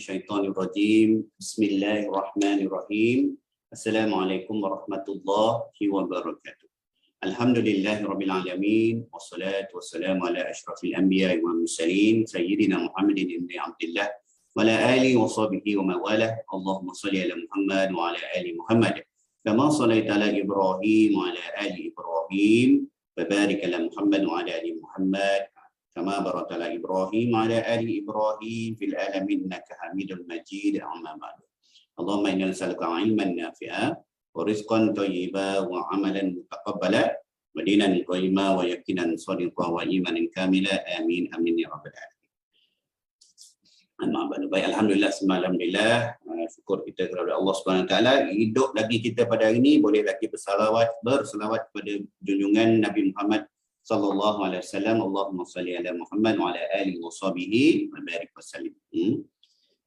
minasyaitonirrajim. Bismillahirrahmanirrahim. Assalamualaikum warahmatullahi wabarakatuh. Alhamdulillahirabbil alamin wassalatu wassalamu ala asyrafil anbiya'i wal mursalin sayyidina Muhammadin ibn Abdullah wa ala alihi wa sahbihi wa mawalah. Allahumma shalli ala Muhammad wa ala ali Muhammad kama shallaita ala Ibrahim wa ala ali Ibrahim wa barik ala Muhammad wa ala ali Muhammad kama barakta ala Ibrahim wa ala ali Ibrahim fil alamin innaka Hamidul Majid. Amma ba'du. Allahumma inna nas'aluka 'ilman nafi'a wa rizqan thayyiban wa 'amalan mutaqabbala wa dinan qayyima wa yaqinan shadiqan wa imanan kamila. Amin amin ya rabbal alamin. Amma ba'du. Baik, alhamdulillah, alhamdulillah, syukur kita kepada Allah Subhanahu wa taala, hidup lagi kita pada hari ini, boleh lagi berselawat kepada junjungan Nabi Muhammad sallallahu alaihi wasallam. Allahumma salli ala Muhammad wa ala alihi wa sahbihi wa barik wasallim.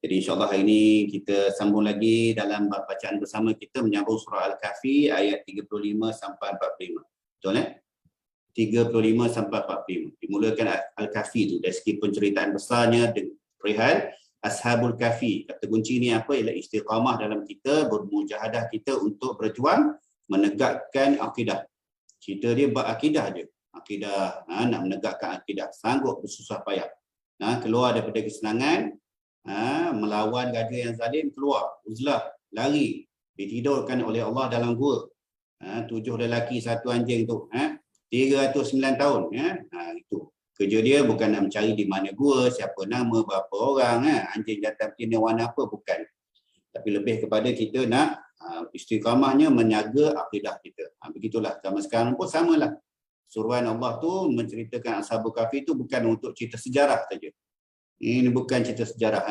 Jadi insya-Allah hari ini kita sambung lagi dalam bacaan bersama kita menyambung surah Al-Kahfi ayat 35 sampai 45. Betul 35 sampai 45. Dimulakan Al-Kahfi tu dari segi penceritaan besarnya perihal Ashabul Kahfi. Kata kunci ni apa? Ialah istiqamah dalam kita bermujahadah kita untuk berjuang menegakkan akidah. Cerita dia bab akidah je. Akidah, nak menegakkan akidah, sanggup bersusah payah, keluar daripada kesenangan, melawan raja yang zalim, keluar, uzlah, lari, ditidurkan oleh Allah dalam gua, 7 lelaki 1 anjing tu, 309 tahun, itu kerja dia. Bukan nak mencari di mana gua, siapa nama, berapa orang, anjing datang betina warna apa, bukan. Tapi lebih kepada kita nak istiqamahnya menjaga akidah kita. Begitulah zaman sekarang pun samalah. Suruhan Allah tu menceritakan Ashabul Kahfi tu bukan untuk cerita sejarah saja. Ini bukan cerita sejarah.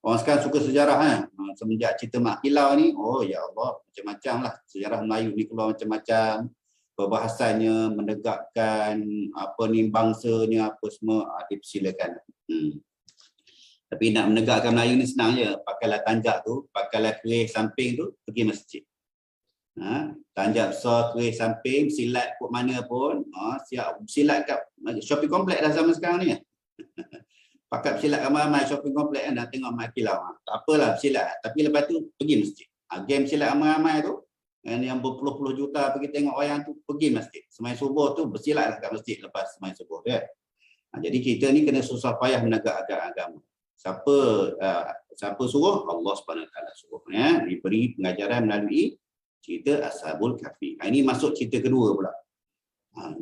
Orang sekarang suka sejarah. Semenjak cerita Mak Kilau ni, oh ya Allah, macam-macam lah. Sejarah Melayu ni keluar macam-macam. Perbahasannya, menegakkan apa ni bangsanya, apa semua, dipersilakan. Tapi nak menegakkan Melayu ni senang je. Pakailah tanjak tu, pakailah kerih samping tu, pergi masjid. Tanjak besar, kerih samping, silat pun mana pun, siap silat kat shopping komplek dah zaman sekarang ni. Pakat bersilat ramai-ramai shopping komplek dah tengok Mak Kilau. Tak apalah bersilat, tapi lepas tu pergi masjid. Game silat ramai-ramai tu, yang berpuluh-puluh juta pergi tengok wayang tu, pergi masjid. Semai subuh tu bersilatlah kat masjid lepas semai subuh kan. Jadi kita ni kena susah payah menegakkan agama. Siapa suruh? Allah Subhanahu Wa Taala suruh. Diberi pengajaran melalui cerita Ashabul Kahfi. Ini masuk cerita kedua pula.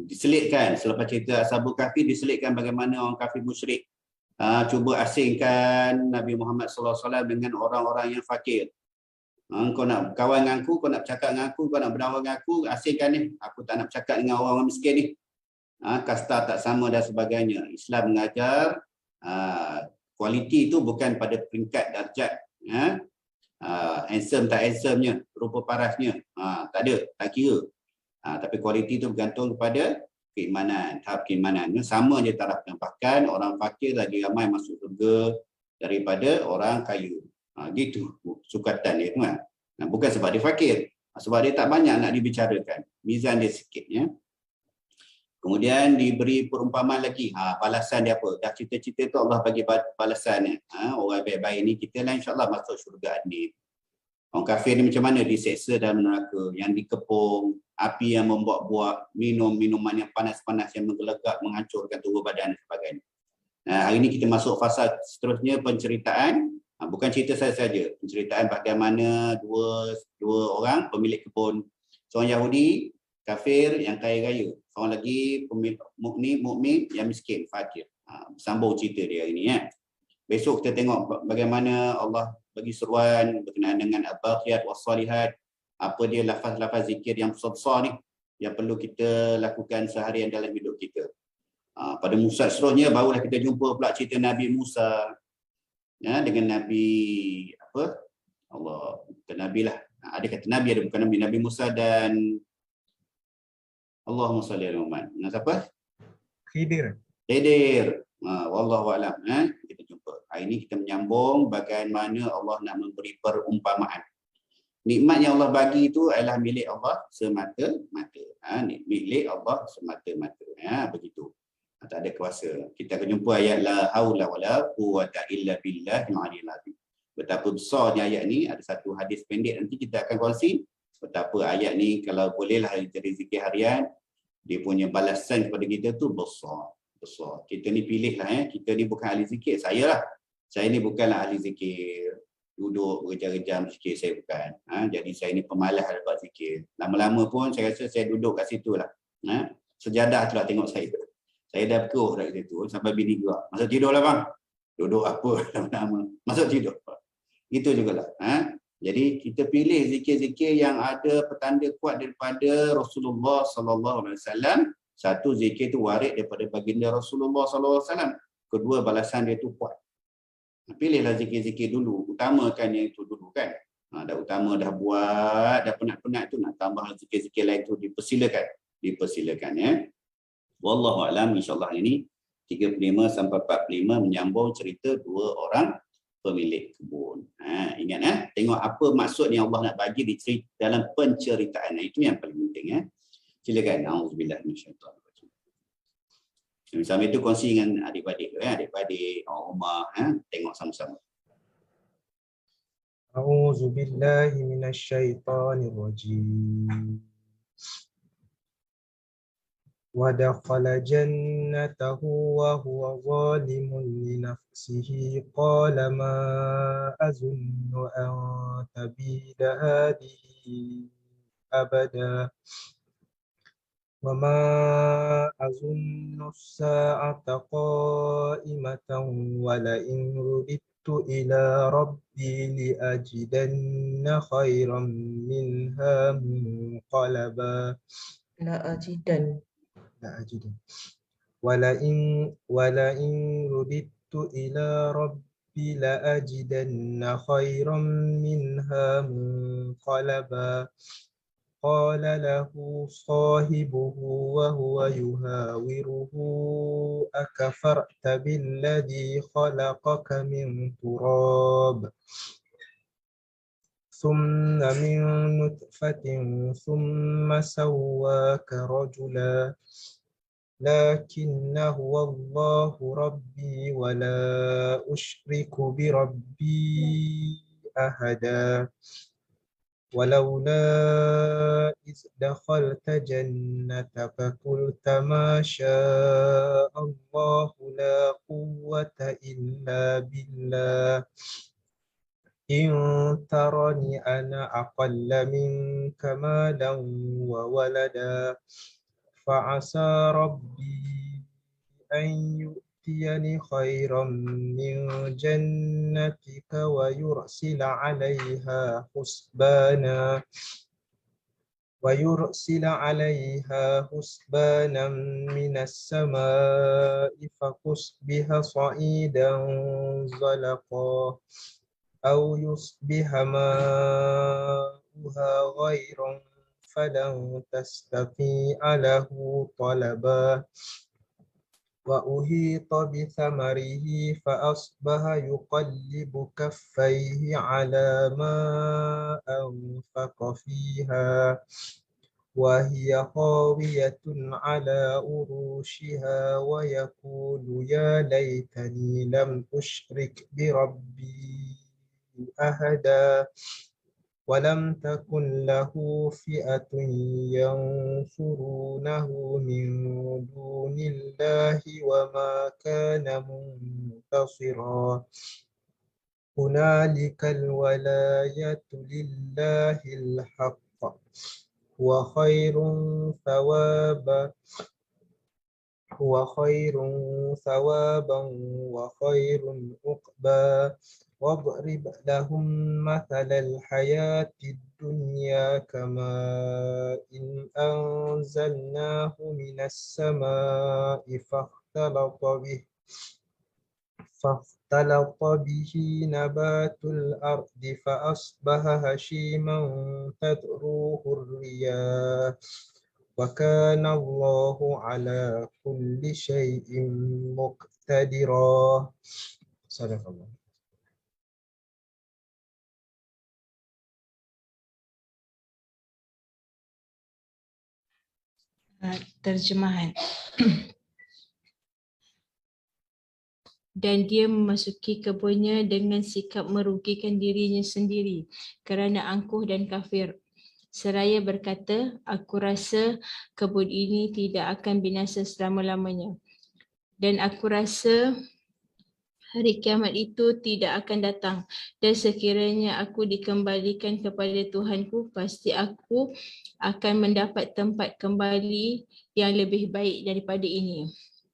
Diselitkan selepas cerita Ashabul Kahfi, diselitkan bagaimana orang kafir musyrik cuba asingkan Nabi Muhammad sallallahu alaihi wasallam dengan orang-orang yang fakir. Kau nak berkawan dengan aku, kau nak bercakap dengan aku, kau nak berdakwah dengan aku, asingkan ni. Aku tak nak bercakap dengan orang-orang miskin ni. Kasta tak sama dan sebagainya. Islam mengajar kualiti itu bukan pada peringkat darjat, handsome tak handsome-nya, rupa parasnya, tak ada, tak kira. Tapi kualiti itu bergantung kepada keimanan, tahap keimanannya sama je tarafnya. Bahkan orang fakir lagi ramai masuk surga daripada orang kaya. Gitu sukatan dia tu kan. Bukan sebab dia fakir, sebab dia tak banyak nak dibicarakan, mizan dia sikit ya. Kemudian diberi perumpamaan lagi, balasan dia apa? Dah cerita-cerita tu Allah bagi balasannya. Orang baik-baik ni kita lah insya-Allah masuk syurga adil. Orang kafir ni macam mana? Diseksa dalam neraka, yang dikepung, api yang membuat-buat, minum minuman yang panas-panas yang menggelegak, menghancurkan tubuh badan dan sebagainya. Hari ini kita masuk fasa seterusnya penceritaan, bukan cerita saja, penceritaan bagaimana dua orang pemilik kebun, seorang Yahudi kafir yang kaya-raya, seorang lagi mukmin yang miskin fakir. Sambung cerita dia hari ini ya. Besok kita tengok bagaimana Allah bagi seruan berkenaan dengan al-baqiyat was-salihat. Apa dia lafaz-lafaz zikir yang besar ni yang perlu kita lakukan seharian dalam hidup kita. Pada Musa seterusnya barulah kita jumpa pula cerita Nabi Musa dengan Nabi apa? Allah, bukan Nabi lah. Ada kata Nabi, ada bukan Nabi. Nabi Musa dan Allahumma salli ala Muhammad. Siapa? Khidir. Wallahu a'lam. Kita jumpa. Hari ini kita menyambung bagaimana Allah nak memberi perumpamaan. Nikmat yang Allah bagi itu adalah milik Allah semata-mata. Milik Allah semata-mata. Begitu. Tak ada kuasa. Kita akan jumpa ayat la haula wala quwwata illa billahil aliyyil azim. Betapa besarnya ayat ni. Ada satu hadis pendek nanti kita akan kongsi betapa ayat ni kalau bolehlah jadi zikir harian, dia punya balasan kepada kita tu besar. Kita ni pilih lah, kita ni bukan ahli zikir. Saya ni bukanlah ahli zikir, duduk berjam-jam zikir, saya bukan. Jadi saya ni pemalas buat zikir. Lama-lama pun saya rasa saya duduk kat situ lah. Sejadah tu lah tengok saya. Saya dah berkeruh kat situ sampai bini gua. Masuk tidur lah bang. Duduk apa lama-lama. Masuk tidur. Itu jugalah. Jadi kita pilih zikir-zikir yang ada petanda kuat daripada Rasulullah sallallahu alaihi wasallam. Satu, zikir tu warid daripada baginda Rasulullah sallallahu alaihi wasallam. Kedua, balasan dia tu kuat. Pilihlah zikir-zikir dulu, utamakan yang itu dulu kan. Dah utama dah buat, dah penat-penat tu nak tambah zikir-zikir lain tu dipersilakan ya. Wallahu a'lam. Insyaallah ini 35 sampai 45 menyambung cerita dua orang pemilik kebun. Ingat tengok apa maksud yang Allah nak bagi dalam penceritaan. Itu yang paling penting Silakan. Auzubillahi minasyaitanir rajim. Sambil itu kongsi dengan adik-adik adik-adik rumah tengok sama-sama. Auzubillahi minasyaitanir rajim. ودخل جنته وهو ظالم لنفسه قال ما أظن أن تبيد هذه أبدا وما أظن الساعة قائمة ولئن رددت إلى ربي لأجدن خيرا منها منقلبا ولئن رددت إلى ربي لأجدن خيرا منها منقلبا قال له صاحبه وهو يهاوره أكفرت بالذي خلقك من تراب ثم من نطفة ثم سواك رجلا لكن هو الله ربي ولا أشرك بربي أحدا ولولا إذ دخلت جنتك قلت ما شاء الله لا قوة إلا بالله إن ترني أنا أقل منك مالا وولدا فعسى ربي أن يؤتيني خيرا من جنتك ويرسل عليها حسبانا من السماء فتصبح صعيدا زلقا أو يصبح ماؤها غيرا فلن تستطيع له طلبا وأحيط بثمره فأصبح يقلب كفيه على ما أنفق فيها وهي خاوية على عروشها ويقول يا ليتني لم أشرك بربي أحدا ولم تكن له فئة ينصرونه من دون الله وما كان منتصرا هنالك الولاية لله الحق وخير ثوابا وخير عقبا واضرب لهم مثل الحياة الدنيا كماء إن أنزلناه من السماء فاختلط به نبات الأرض فأصبح هشيما تذروه الرياح وكان الله على كل شيء مقتدرا. صدق الله. Terjemahan. dan dia memasuki kebunnya dengan sikap merugikan dirinya sendiri kerana angkuh dan kafir. Seraya berkata, aku rasa kebun ini tidak akan binasa selama-lamanya. Dan aku rasa hari kiamat itu tidak akan datang. Dan sekiranya aku dikembalikan kepada Tuhanku, pasti aku akan mendapat tempat kembali yang lebih baik daripada ini.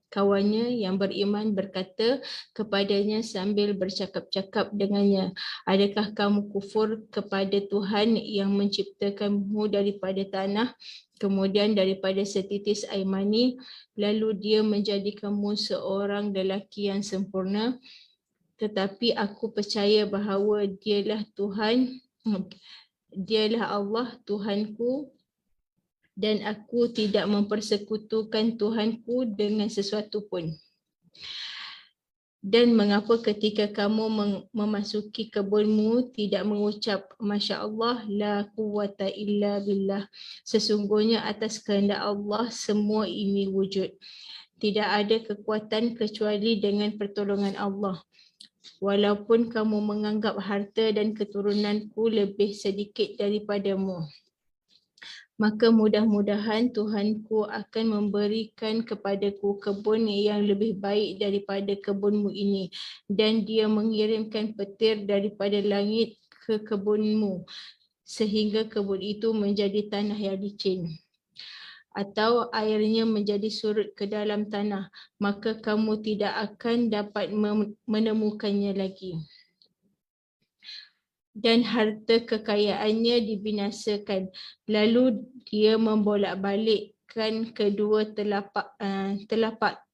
Kawannya yang beriman berkata kepadanya sambil bercakap-cakap dengannya, adakah kamu kufur kepada Tuhan yang menciptakanmu daripada tanah, kemudian daripada setitis air mani, lalu dia menjadikanmu seorang lelaki yang sempurna? Tetapi aku percaya bahawa dialah Allah Tuhanku, dan aku tidak mempersekutukan Tuhanku dengan sesuatu pun. Dan mengapa ketika kamu memasuki kebunmu tidak mengucap Masya Allah, la quwwata illa billah. Sesungguhnya atas kehendak Allah semua ini wujud. Tidak ada kekuatan kecuali dengan pertolongan Allah. Walaupun kamu menganggap harta dan keturunanku lebih sedikit daripadamu, maka mudah-mudahan Tuhanku akan memberikan kepadaku kebun yang lebih baik daripada kebunmu ini, dan dia mengirimkan petir daripada langit ke kebunmu sehingga kebun itu menjadi tanah yang licin, atau airnya menjadi surut ke dalam tanah, maka kamu tidak akan dapat menemukannya lagi. Dan harta kekayaannya dibinasakan. Lalu dia membolak-balikkan kedua telapak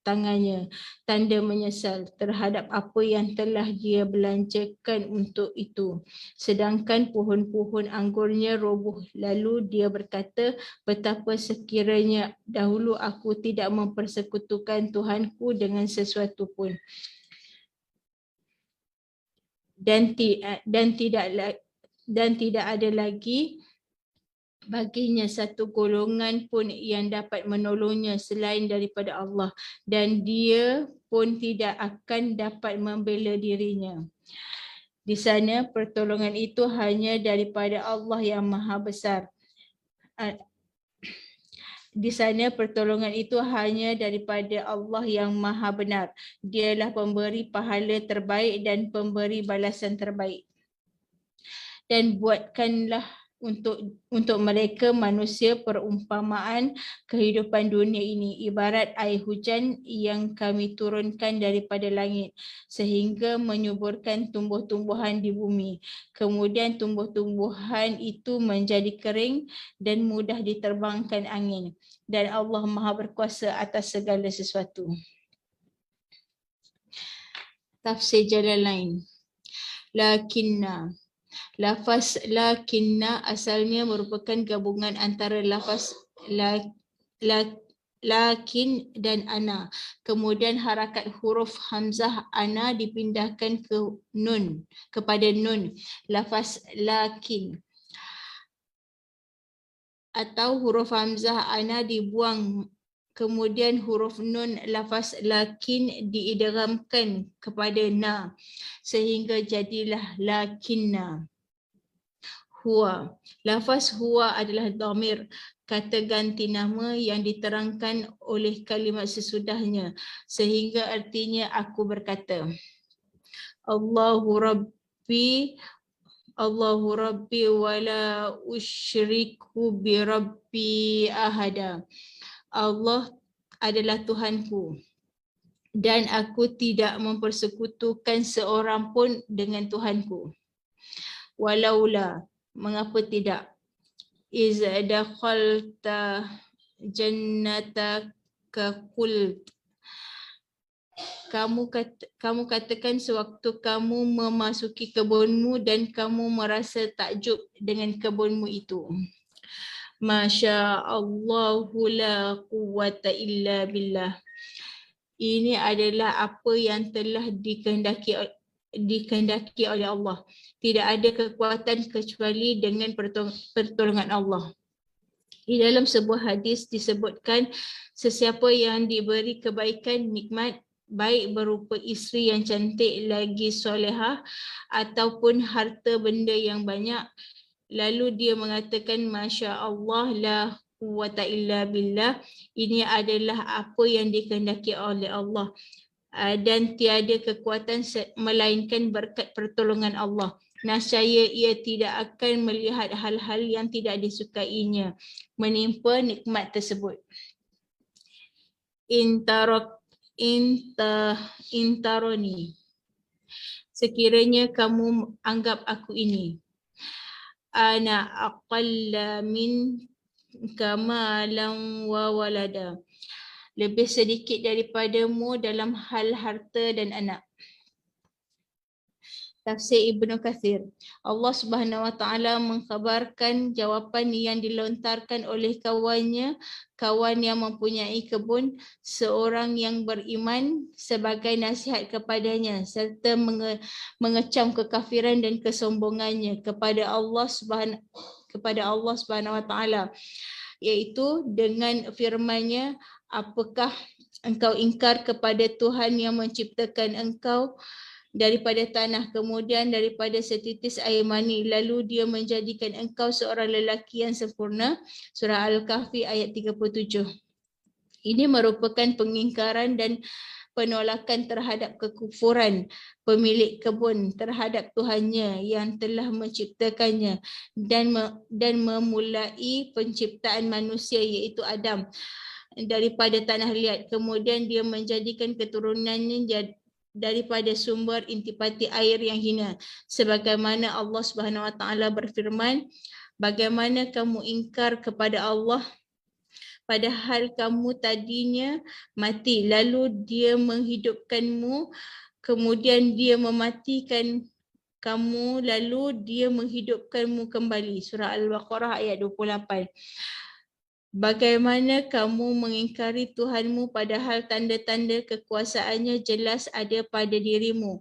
tangannya, tanda menyesal terhadap apa yang telah dia belanjakan untuk itu. Sedangkan pohon-pohon anggurnya roboh. Lalu dia berkata, betapa sekiranya dahulu aku tidak mempersekutukan Tuhanku dengan sesuatu pun. Dan tidak ada lagi baginya satu golongan pun yang dapat menolongnya selain daripada Allah, dan dia pun tidak akan dapat membela dirinya. Di sana pertolongan itu hanya daripada Allah yang Maha Besar. Di sana pertolongan itu hanya daripada Allah yang Maha Benar. Dialah pemberi pahala terbaik dan pemberi balasan terbaik. Dan buatkanlah untuk mereka manusia perumpamaan kehidupan dunia ini ibarat air hujan yang kami turunkan daripada langit sehingga menyuburkan tumbuh-tumbuhan di bumi. Kemudian tumbuh-tumbuhan itu menjadi kering dan mudah diterbangkan angin. Dan Allah Maha berkuasa atas segala sesuatu. Tafsir Jalalain. Lafaz lakinna asalnya merupakan gabungan antara lafaz lakin dan ana. Kemudian harakat huruf hamzah ana dipindahkan kepada nun. Lafaz lakin atau huruf hamzah ana dibuang. Kemudian huruf nun lafaz lakin diidghamkan kepada na sehingga jadilah lakinna. Huwa. Lafaz huwa adalah dhamir, kata ganti nama yang diterangkan oleh kalimat sesudahnya sehingga artinya aku berkata. Allahu Rabbi wala usyriku bi Rabbi ahada. Allah adalah Tuhanku dan aku tidak mempersekutukan seorang pun dengan Tuhanku. Walaula, mengapa tidak? Iz dakhalta jannataka qult. Kamu katakan sewaktu kamu memasuki kebunmu dan kamu merasa takjub dengan kebunmu itu. Masya Allahu la quwwata illa billah. Ini adalah apa yang telah dikehendaki oleh Allah. Tidak ada kekuatan kecuali dengan pertolongan Allah. Di dalam sebuah hadis disebutkan sesiapa yang diberi kebaikan, nikmat baik berupa isteri yang cantik lagi solehah ataupun harta benda yang banyak. Lalu dia mengatakan, Masya Allah, la quwwata illa billah, ini adalah apa yang dikehendaki oleh Allah. Dan tiada kekuatan melainkan berkat pertolongan Allah. Nascaya ia tidak akan melihat hal-hal yang tidak disukainya menimpa nikmat tersebut. Intaroni, sekiranya kamu anggap aku ini, ana aqalla min kamalan wa walada, lebih sedikit daripadamu dalam hal harta dan anak. Tafsir Ibnu Katsir. Allah Subhanahu Wa Taala mengkhabarkan jawapan yang dilontarkan oleh kawannya, kawan yang mempunyai kebun, seorang yang beriman sebagai nasihat kepadanya serta mengecam kekafiran dan kesombongannya kepada Allah Subhanahu Wa Taala, iaitu dengan firman-Nya, apakah engkau ingkar kepada Tuhan yang menciptakan engkau daripada tanah, kemudian daripada setitis air mani, lalu dia menjadikan engkau seorang lelaki yang sempurna. Surah Al-Kahfi ayat 37. Ini merupakan pengingkaran dan penolakan terhadap kekufuran pemilik kebun terhadap Tuhannya yang telah menciptakannya dan memulai penciptaan manusia iaitu Adam daripada tanah liat. Kemudian dia menjadikan keturunannya daripada sumber intipati air yang hina. Sebagaimana Allah Subhanahu Wa Taala berfirman, bagaimana kamu ingkar kepada Allah padahal kamu tadinya mati, lalu dia menghidupkanmu, kemudian dia mematikan kamu, lalu dia menghidupkanmu kembali. Surah Al-Baqarah ayat 28. Bagaimana kamu mengingkari Tuhanmu padahal tanda-tanda kekuasaannya jelas ada pada dirimu.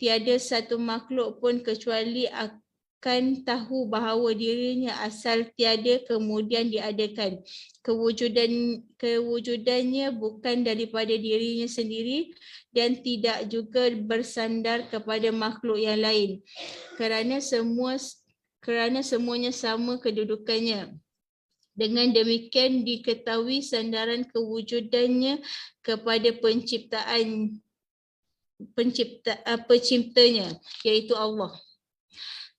Tiada satu makhluk pun kecuali akan tahu bahawa dirinya asal tiada kemudian diadakan. Kewujudannya bukan daripada dirinya sendiri dan tidak juga bersandar kepada makhluk yang lain. Kerana semuanya sama kedudukannya. Dengan demikian diketahui sandaran kewujudannya kepada penciptanya, iaitu Allah.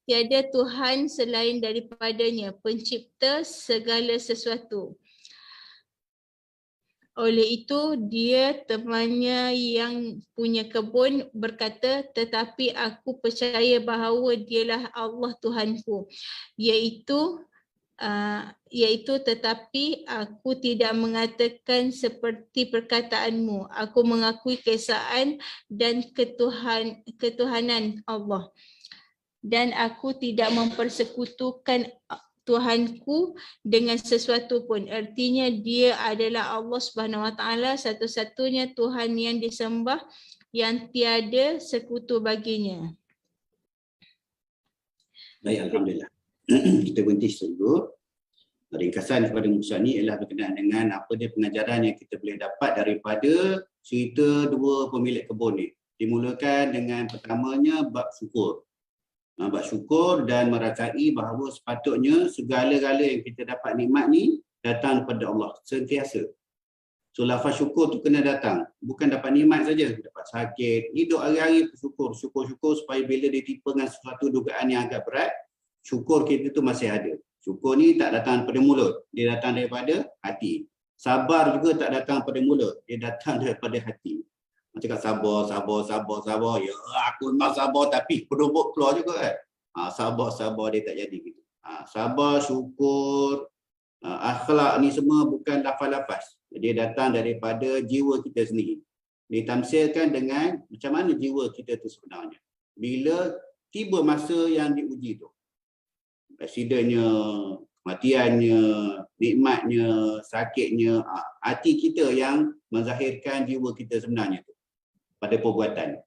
Tiada Tuhan selain daripadanya, pencipta segala sesuatu. Oleh itu, dia temannya yang punya kebun berkata, tetapi aku percaya bahawa dialah Allah Tuhanku, iaitu tetapi aku tidak mengatakan seperti perkataanmu. Aku mengakui keesaan dan ketuhanan Allah. Dan aku tidak mempersekutukan Tuhanku dengan sesuatu pun. Artinya dia adalah Allah Subhanahu Wa Taala, satu-satunya Tuhan yang disembah, yang tiada sekutu baginya. Baik, Alhamdulillah. Kita berhenti dulu. Ringkasan kepada muka surat ni ialah berkenaan dengan apa dia pengajaran yang kita boleh dapat daripada cerita dua pemilik kebun ni. Dimulakan dengan pertamanya bab syukur. Bab syukur dan merasai bahawa sepatutnya segala-gala yang kita dapat nikmat ni datang daripada Allah sentiasa. So lafaz syukur tu kena datang. Bukan dapat nikmat saja, dapat sakit, hidup hari-hari bersyukur. Syukur-syukur supaya bila ditimpa dengan sesuatu dugaan yang agak berat, syukur kita tu masih ada. Syukur ni tak datang daripada mulut, dia datang daripada hati. Sabar juga tak datang daripada mulut, dia datang daripada hati. Cakap sabar. Ya, aku memang sabar tapi pedubuk keluar juga kan. Sabar dia tak jadi gitu. Sabar, syukur, akhlak ni semua bukan lafaz-lafaz. Dia datang daripada jiwa kita sendiri. Ditamsilkan dengan macam mana jiwa kita tu sebenarnya. Bila tiba masa yang diuji tu. Aksidennya, kematiannya, nikmatnya, sakitnya, hati kita yang menzahirkan jiwa kita sebenarnya tu pada perbuatan.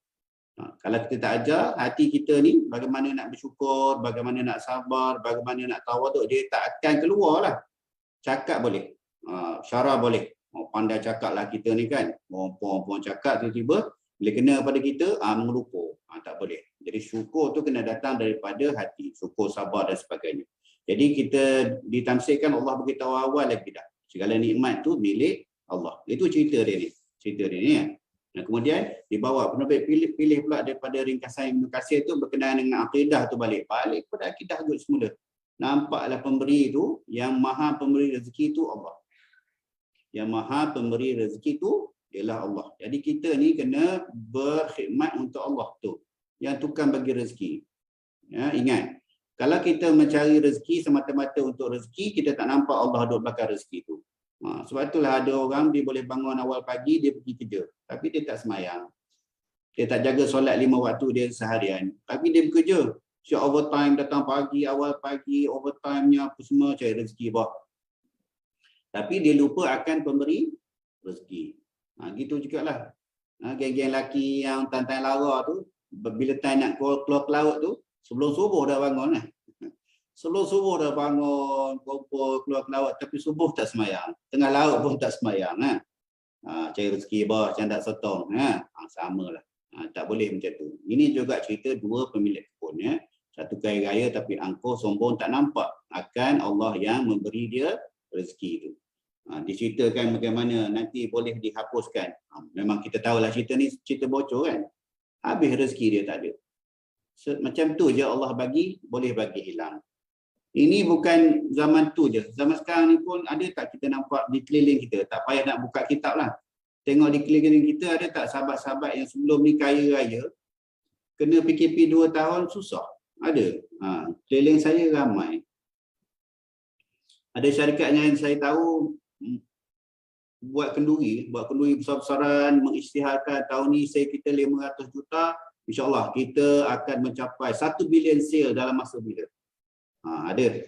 Kalau kita tak ajar hati kita ni bagaimana nak bersyukur, bagaimana nak sabar, bagaimana nak tawaduk, dia tak akan keluar lah. Cakap boleh, syarah boleh, Pandai cakap lah kita ni kan. Orang cakap tiba-tiba bila kena pada kita, melupa. Tak boleh. Jadi syukur tu kena datang daripada hati. Syukur, sabar dan sebagainya. Jadi kita ditamsirkan Allah beritahu awal lagi dah. Segala nikmat tu milik Allah. Itu cerita dia ni. Cerita dia ni kan. Dan kemudian dibawa penerbit pilih pula daripada ringkasan Ibn Katsir tu berkenaan dengan akidah tu balik pada akidah tu semula. Nampaklah pemberi tu, yang maha pemberi rezeki tu Allah. Yang maha pemberi rezeki tu ialah Allah. Jadi kita ni kena berkhidmat untuk Allah tu, yang tukang bagi rezeki. Ya, ingat, kalau kita mencari rezeki semata-mata untuk rezeki, kita tak nampak Allah duduk belakang rezeki tu. Sebab itulah ada orang dia boleh bangun awal pagi, dia pergi kerja, tapi dia tak semayang. Dia tak jaga solat 5 waktu dia seharian, tapi dia bekerja. Siap overtime, datang pagi, awal pagi, overtime-nya apa semua, cari rezeki bah. Tapi dia lupa akan pemberi rezeki. Gitu jugalah. Geng-geng lelaki yang tantan lara tu, bila time nak keluar ke laut tu, sebelum subuh dah bangun lah. Sebelum subuh dah bangun, kumpul keluar ke laut, tapi subuh tak semayang. Tengah laut pun tak semayang. Cari rezeki bah, candak sotong. Sama lah. Tak boleh macam tu. Ini juga cerita dua pemilik kebun. Ya. Satu kaya raya tapi angkuh, sombong, tak nampak akan Allah yang memberi dia rezeki itu. Diceritakan bagaimana nanti boleh dihapuskan. Memang kita tahulah cerita ni cerita bocor kan. Habis rezeki dia tak ada. Macam tu je Allah bagi, boleh bagi hilang. Ini bukan zaman tu je. Zaman sekarang ni pun ada tak kita nampak di keliling kita? Tak payah nak buka kitab lah. Tengok di keliling kita ada tak sahabat-sahabat yang sebelum ni kaya raya, kena PKP 2 tahun susah? Ada. Keliling saya ramai. Ada syarikat yang saya tahu buat kenduri besar-besaran, mengisytiharkan tahun ni kita 500 juta, insyaAllah kita akan mencapai 1 bilion sale dalam masa bila. Ada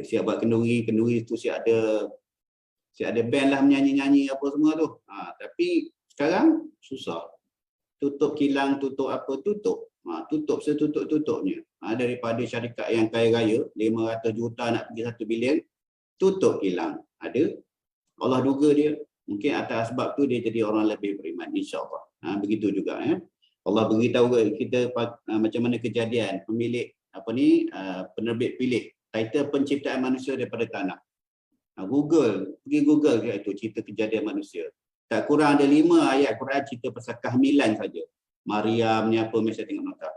siap buat kenduri tu siap ada band lah menyanyi-nyanyi apa semua tu. Tapi sekarang susah. Tutup kilang, tutup apa, tutup setutup-tutupnya. Daripada syarikat yang kaya raya 500 juta nak pergi 1 bilion, tutup kilang. Ada. Allah duga dia. Mungkin atas sebab tu dia jadi orang lebih beriman, insya-Allah. Begitu juga ya. Allah beritahu kita macam mana kejadian pemilik penerbit pilih title penciptaan manusia daripada tanah. Pergi Google itu cerita kejadian manusia. Tak kurang ada 5 ayat Quran cerita pasal kehamilan saja. Maryam ni apa mesti tengok nota.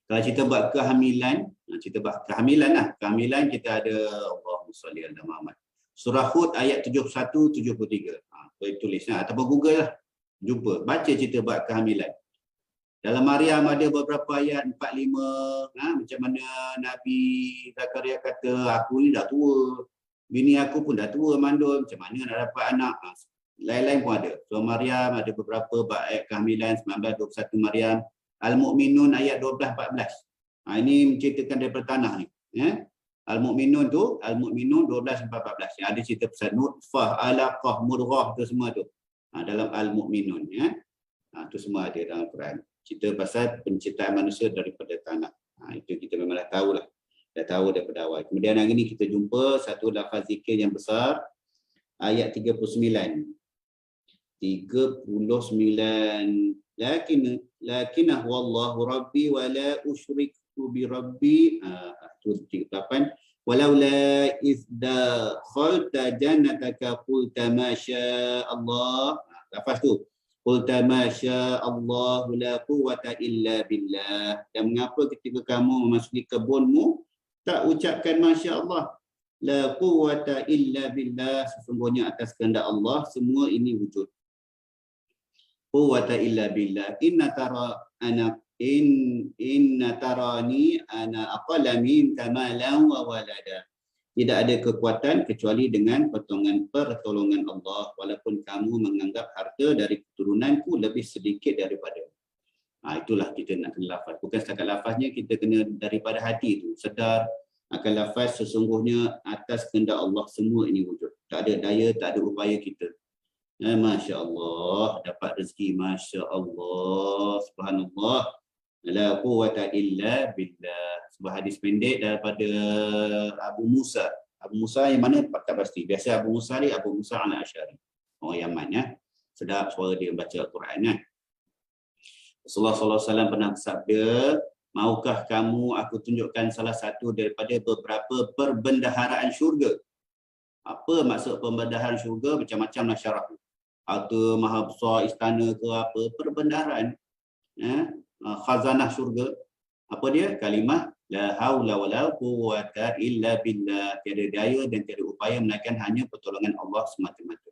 Kalau cerita buat kehamilan, lah. Kehamilan kita ada Allahumma salli ala Muhammad. Surah Hud ayat 71-73. Boleh tulis ataupun Google lah. Jumpa, baca cerita buat kehamilan. Dalam Maryam ada beberapa ayat 4-5, macam mana Nabi Zakaria kata, aku ni dah tua, bini aku pun dah tua mandul, macam mana nak dapat anak. Lain-lain pun ada. Surah Maryam ada beberapa ayat kehamilan 19-21 Maryam. Al-Mu'minun ayat 12-14. Ini menceritakan daripada tanah ni. Al-Mu'minun 12-14. Yang ada cerita pasal nutfah, alaqah, mudghah tu semua tu. Dalam Al-Mu'minun. Tu semua ada dalam Quran. Cerita pasal penciptaan manusia daripada tanah. Itu kita memang dah tahu lah. Dah tahu daripada awal. Kemudian hari ini kita jumpa satu lafaz zikir yang besar. Ayat 39. Lakinnahu wallahu rabbi wa la usyriku bi rabbi. 38. Walaula izda khalta jannataka qulta ma syaa Allah. Lafaz tu. Qulta ma syaa Allah la quwwata illa billah. Dan mengapa ketika kamu memasuki kebunmu tak ucapkan masya Allah? La quwwata illa billah. Sesungguhnya atas kehendak Allah semua ini wujud. Quwwata illa billah. Inna tarani ana aqalla minka malan wa walada. Tidak ada kekuatan kecuali dengan pertolongan Allah, walaupun kamu menganggap harta dari keturunanku lebih sedikit daripada. Itulah kita nak kena lafaz. Bukan setakat lafaznya, kita kena daripada hati itu sedar akan lafaz sesungguhnya atas kehendak Allah semua ini wujud. Tak ada daya, tak ada upaya kita. Masya Allah, dapat rezeki, Masya Allah, subhanallah. La quwwata illa billah. Sebuah hadis pendek daripada Abu Musa Abu Musa yang mana tak pasti. Biasa Abu Musa ni Abu Musa al-Asy'ari. Orang Yaman ya. Sedap suara dia baca Al-Quran ya. Rasulullah SAW pernah bersabda, maukah kamu aku tunjukkan salah satu daripada beberapa perbendaharaan syurga? Apa maksud perbendaharaan syurga? Macam-macamlah syarah. Atau maha besar istana ke apa, perbendaharaan. Ya, khazanah syurga. Apa dia? Kalimah la haula wala quwwata illa billah. Tiada daya dan tiada upaya melainkan hanya pertolongan Allah semata-mata.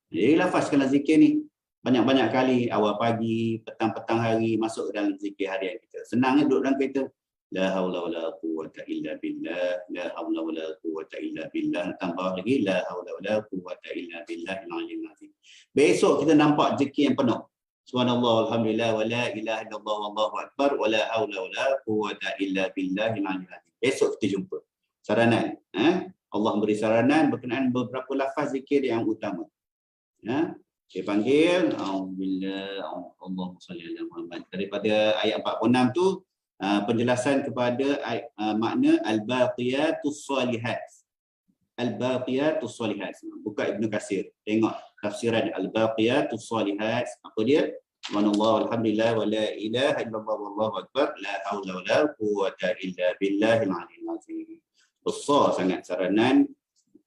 Jadi lafazkanlah zikir ni banyak-banyak kali, awal pagi, petang-petang hari, masuk dalam zikir harian kita. Senangnya duduk dalam kereta. La haula wala quwwata illa billah, la haula wala quwwata illa billah. Tambah lagi la haula wala quwwata illa billah al-aliyyil azim. Besok kita nampak zikir yang penuh. Subhanallah, alhamdulillah, wa la ilaha illallah, wallahu akbar, wa la haula wala quwwata illa billah al-aliyyil azim. Besok kita jumpa. Saranan, Allah beri saranan berkenaan beberapa lafaz zikir yang utama. Ya, saya panggil auzubillah Allahumma salli ala Muhammad. Daripada ayat 46 tu penjelasan kepada makna al-baqiyatus solihat. Al-baqiyatus solihat. Buka Ibnu Katsir. Tengok tafsiran al-baqiyatus solihat. Apa dia? Subhanallah walhamdulillah wa la ilaha illallah wallahu akbar la haula wala quwwata illa billahil aliyyil azim. Besar sangat saranan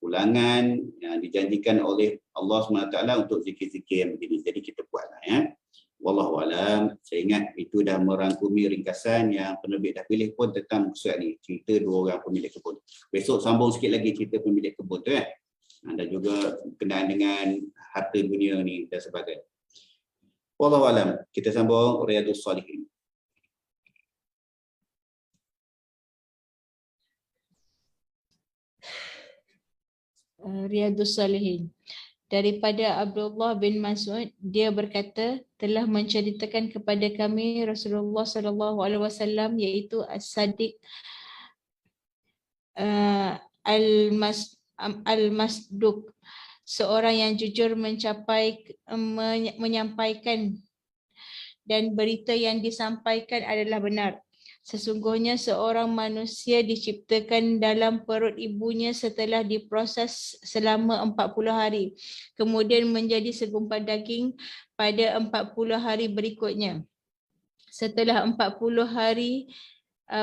ulangan yang dijanjikan oleh Allah SWT untuk zikir-zikir yang begini. Jadi kita buatlah ya. Wallahu alam. Saya ingat itu dah merangkumi ringkasan yang penerbit dah pilih pun tentang surat ni. Cerita dua orang pemilik kebun. Besok sambung sikit lagi cerita pemilik kebun tu dan juga berkenaan dengan harta dunia ni dan sebagainya. Wallahu alam. Kita sambung Riyadhus Shalihin. Riyadhus Shalihin. Daripada Abdullah bin Mas'ud, dia berkata, telah menceritakan kepada kami Rasulullah SAW iaitu As-Sadiq Al-Masduq, seorang yang jujur menyampaikan dan berita yang disampaikan adalah benar. Sesungguhnya seorang manusia diciptakan dalam perut ibunya setelah diproses selama 40 hari. Kemudian menjadi segumpal daging pada 40 hari berikutnya. Setelah 40 hari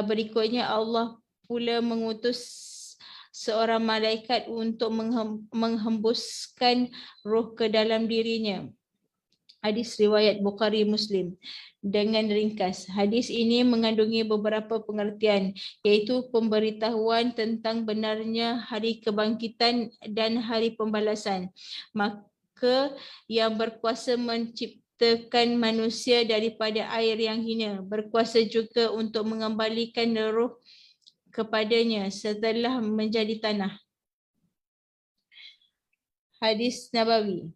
berikutnya Allah pula mengutus seorang malaikat untuk menghembuskan roh ke dalam dirinya. Hadis riwayat Bukhari Muslim. Dengan ringkas, hadis ini mengandungi beberapa pengertian, iaitu pemberitahuan tentang benarnya hari kebangkitan dan hari pembalasan. Maka yang berkuasa menciptakan manusia daripada air yang hina, berkuasa juga untuk mengembalikan roh kepadanya setelah menjadi tanah. Hadis Nabawi.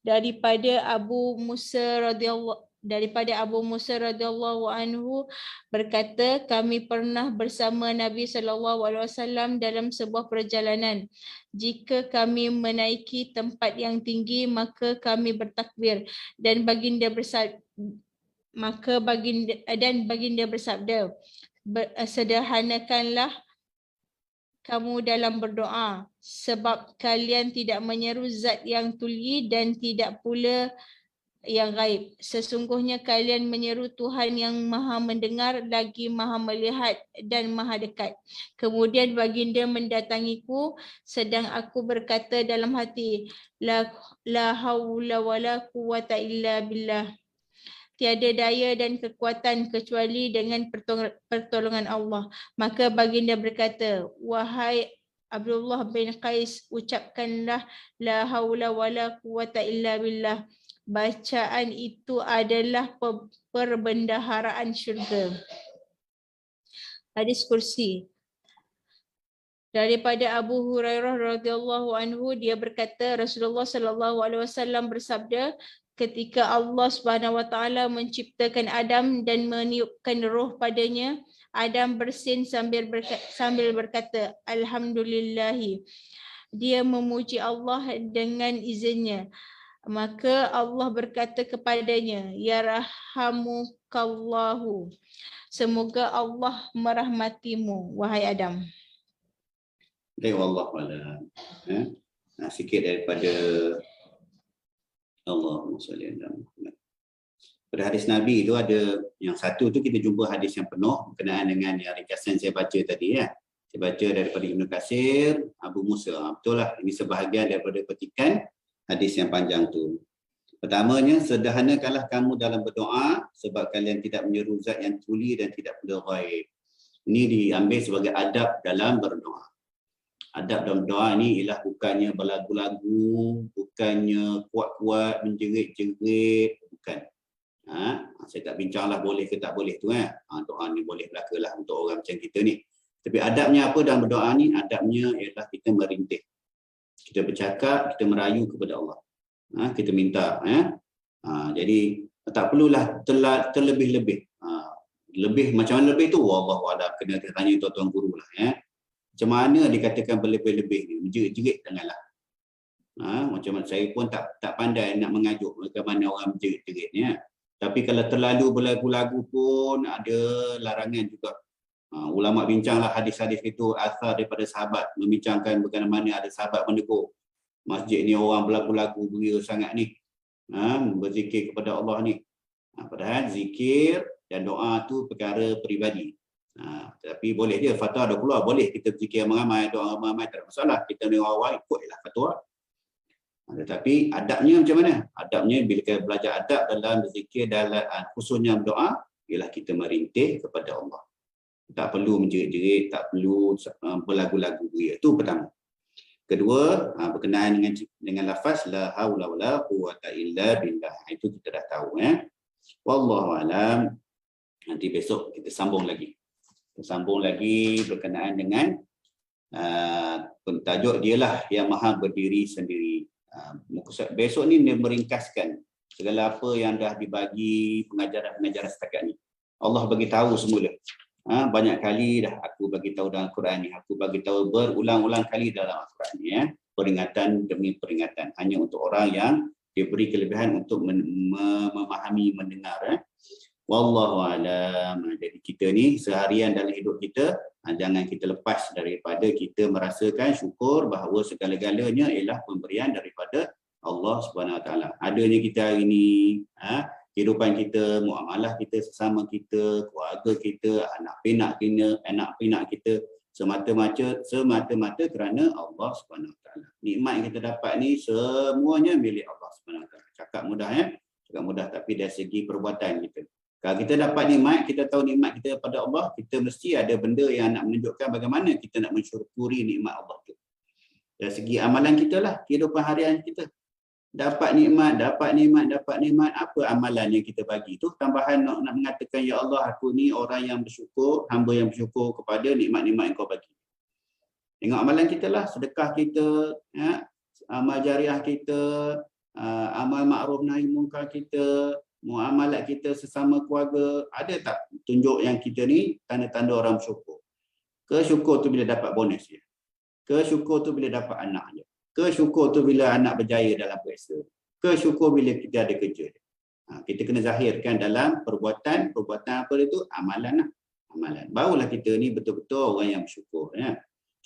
Daripada Abu Musa radhiyallahu anhu berkata, kami pernah bersama Nabi SAW dalam sebuah perjalanan. Jika kami menaiki tempat yang tinggi, maka kami bertakbir dan baginda bersabda, sederhanakanlah kamu dalam berdoa, sebab kalian tidak menyeru zat yang tuli dan tidak pula yang gaib. Sesungguhnya kalian menyeru Tuhan yang maha mendengar, lagi maha melihat dan maha dekat. Kemudian baginda mendatangiku sedang aku berkata dalam hati, la haula wala quwwata illa billah. Tiada daya dan kekuatan kecuali dengan pertolongan Allah. Maka baginda berkata, wahai Abdullah bin Qais, ucapkanlah la haula wala quwwata illa billah. Bacaan itu adalah perbendaharaan syurga. Hadis kursi. Daripada Abu Hurairah radhiyallahu anhu, dia berkata Rasulullah SAW bersabda, ketika Allah Subhanahu Wa Taala menciptakan Adam dan meniupkan roh padanya, Adam bersin sambil berkata, Alhamdulillahi. Dia memuji Allah dengan izinnya. Maka Allah berkata kepadanya, Ya rahamukallahu. Semoga Allah merahmatimu, wahai Adam. Baik, wallahu a'lam. Sikit daripada Allahumma salli ala Muhammad. Pada hadis Nabi itu ada yang satu tu kita jumpa hadis yang penuh berkenaan dengan yang ringkasan saya baca tadi ya. Saya baca daripada Ibnu Katsir, Abu Musa. Betul lah, ini sebahagian daripada petikan hadis yang panjang tu. Pertamanya, sederhanakanlah kamu dalam berdoa sebab kalian tidak menyeru zat yang tuli dan tidak benda ghaib. Ini diambil sebagai adab dalam berdoa. Adab dalam doa ni ialah bukannya berlagu-lagu, bukannya kuat-kuat menjerit-jerit, bukan. Saya tak bincanglah boleh ke tak boleh tu doa ni boleh berlakulah untuk orang macam kita ni. Tapi adabnya apa dalam berdoa ni? Adabnya ialah kita merintih. Kita bercakap, kita merayu kepada Allah. Kita minta. Jadi tak perlulah terlebih-lebih. Lebih macam mana lebih tu? Wallahu a'lam, kena tanya tuan-tuan guru lah. Macam mana dikatakan berlebih-lebih ni? Menjerit-jerit janganlah. Macam mana saya pun tak pandai nak mengajuk bagaimana orang menjerit-jerit ni. Tapi kalau terlalu berlagu-lagu pun ada larangan juga. Ulama bincanglah hadis-hadis itu, asal daripada sahabat membincangkan bagaimana ada sahabat menegur masjid ni orang berlagu-lagu beria sangat ni. Berzikir kepada Allah ni. Padahal zikir dan doa tu perkara peribadi. Tapi boleh dia fatwa ada keluar, boleh kita berzikir ramai, doa ramai, tak ada masalah. Kita ni orang-orang ikutlah fatwa. Tetapi adabnya macam mana? Adabnya bila kita belajar adab dalam berzikir, dalam khususnya berdoa, ialah kita merintih kepada Allah. Tak perlu menjerit-jerit, tak perlu berlagu-lagu beria. Itu pertama. Kedua, berkenaan dengan lafaz la haula wala quwwata illa billah. Itu kita dah tahu Wallahu alam. Nanti besok kita sambung lagi. Kita sambung lagi berkenaan dengan tajuk dialah yang maha berdiri sendiri. Besok ni dia meringkaskan segala apa yang dah dibagi pengajaran-pengajaran setakat ni. Allah bagi tahu semula. Banyak kali dah aku bagi tahu dalam Quran ni, aku bagi tahu berulang-ulang kali dalam Al-Quran ni peringatan demi peringatan, hanya untuk orang yang diberi kelebihan untuk memahami, mendengar. Wallahu alam. Jadi kita ni seharian dalam hidup kita, jangan kita lepas daripada kita merasakan syukur bahawa segala-galanya ialah pemberian daripada Allah Subhanahu Wa Taala. Adanya kita hari ini, kehidupan kita, muamalah kita sesama kita, keluarga kita, anak pinak kita semata-mata kerana Allah Subhanahu Wa Taala. Nikmat yang kita dapat ni semuanya milik Allah Subhanahu Wa Taala. Cakap mudah cakap mudah, tapi dari segi perbuatan kita. Kalau kita dapat nikmat, kita tahu nikmat kita pada Allah, kita mesti ada benda yang nak menunjukkan bagaimana kita nak mensyukuri nikmat Allah tu. Dari segi amalan kita lah, kehidupan harian kita. Dapat nikmat, apa amalan yang kita bagi tu? Tambahan nak mengatakan, ya Allah, aku ni orang yang bersyukur, hamba yang bersyukur kepada nikmat-nikmat yang kau bagi. Tengok amalan kita lah, sedekah kita, amal jariah kita, amal ma'ruf nahi munkar kita, muamalat kita sesama keluarga. Ada tak tunjuk yang kita ni tanda-tanda orang bersyukur? Kesyukur tu bila dapat bonus je. Kesyukur tu bila dapat anak je. Kesyukur tu bila anak berjaya dalam periksa. Kesyukur bila kita ada kerja. Kita kena zahirkan dalam perbuatan apa itu? Amalan lah. Amalan. Barulah kita ni betul-betul orang yang bersyukur.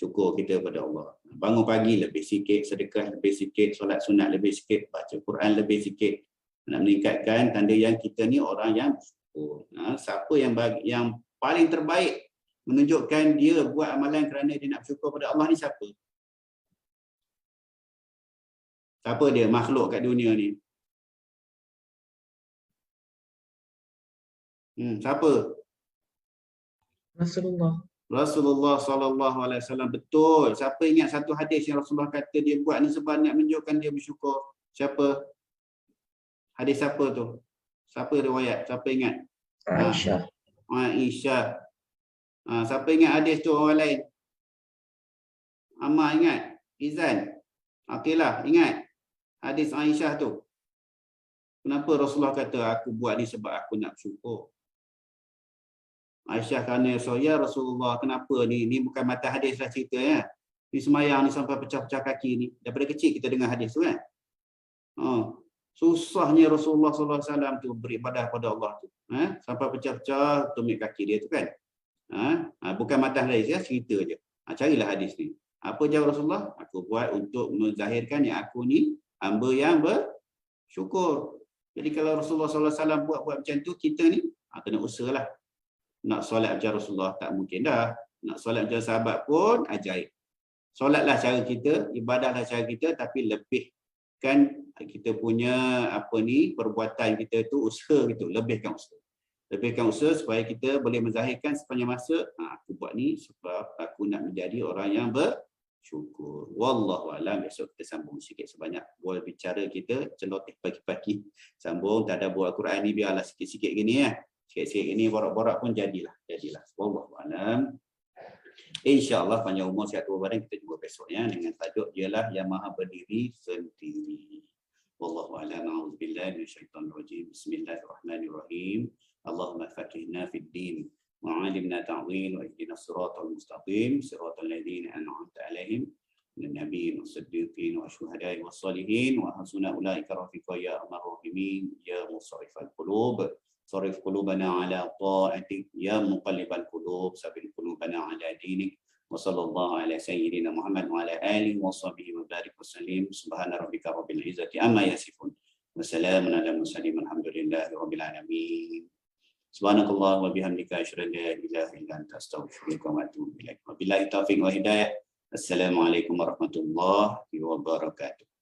Syukur kita pada Allah. Bangun pagi lebih sikit, sedekah lebih sikit, solat sunat lebih sikit, baca Quran lebih sikit. Nak meningkatkan tanda yang kita ni orang yang bersyukur. Siapa yang paling terbaik menunjukkan dia buat amalan kerana dia nak bersyukur pada Allah ni siapa? Siapa dia makhluk kat dunia ni? Siapa? Rasulullah sallallahu alaihi wasallam. Betul. Siapa ingat satu hadis yang Rasulullah kata dia buat ni sebab nak menunjukkan dia bersyukur? Siapa? Hadis siapa tu? Siapa riwayat? Siapa ingat? Aisyah. Siapa ingat hadis tu orang lain? Ammar ingat? Izan? Okeylah, ingat hadis Aisyah tu. Kenapa Rasulullah kata aku buat ni sebab aku nak bersyukur? Aisyah kerana ya Rasulullah, kenapa ni? Ni bukan mata hadis lah cerita Ni semayang ni sampai pecah-pecah kaki ni. Daripada kecil kita dengar hadis tu susahnya Rasulullah SAW tu beribadah pada Allah tu. Sampai pecah-pecah tumit kaki dia tu kan. Bukan mata hadis cerita je. Carilah hadis ni. Apa jawab Rasulullah? Aku buat untuk menzahirkan yang aku ni hamba yang bersyukur. Jadi kalau Rasulullah SAW buat macam tu, kita ni kena usahalah. Nak solat macam Rasulullah tak mungkin dah. Nak solat macam sahabat pun ajaib. Solatlah cara kita, ibadahlah cara kita, tapi lebihkan kita punya perbuatan kita tu, usaha gitu, lebihkan usaha. Lebihkan usaha supaya kita boleh menzahirkan sepanjang masa, aku buat ni sebab aku nak menjadi orang yang bersyukur. Wallahu a'lam. Besok kita sambung sikit sebanyak bual bicara kita, celoteh pagi-pagi. Sambung tadabbur Al-Quran ni biarlah sikit-sikit gini ya. Sikit-sikit gini borak-borak pun jadilah. Wallahu a'lam. InsyaAllah panjang umur sihat tubuh badan, kita jumpa besok ya dengan tajuk Dialah yang Maha Berdiri Sendiri. Wallahu a'lam. A'udzubillahi minasyaitonir rajim. Bismillahirrahmanirrahim. Allahumma faqihna fid din wa 'allimna ta'wil wa ihdina siratal mustaqim siratal ladzina an'amta 'alaihim minan nabiyyin was-siddiqin wasyuhada'i was-shalihin wa hasuna ulaika rafiqa ya arhamar rahimin ya musarrifal qulub sarif qulubana 'ala ta'atik ya muqallibal qulub sabbit qulubana 'ala dinik wa sallallahu ala sayyidina Muhammad wa ala alihi wa sahbihi wa barik wa sallim subhana rabbika rabbil izzati amma yasifun wa salamun ala mursalin walhamdulillahi rabbil alamin. Subhanakallah wa bihamdika asyhadu an la ilaha illa anta astaghfiruka wa atubu ilaik. Wabillahi taufiq wa hidayah. Assalamualaikum warahmatullahi wabarakatuh.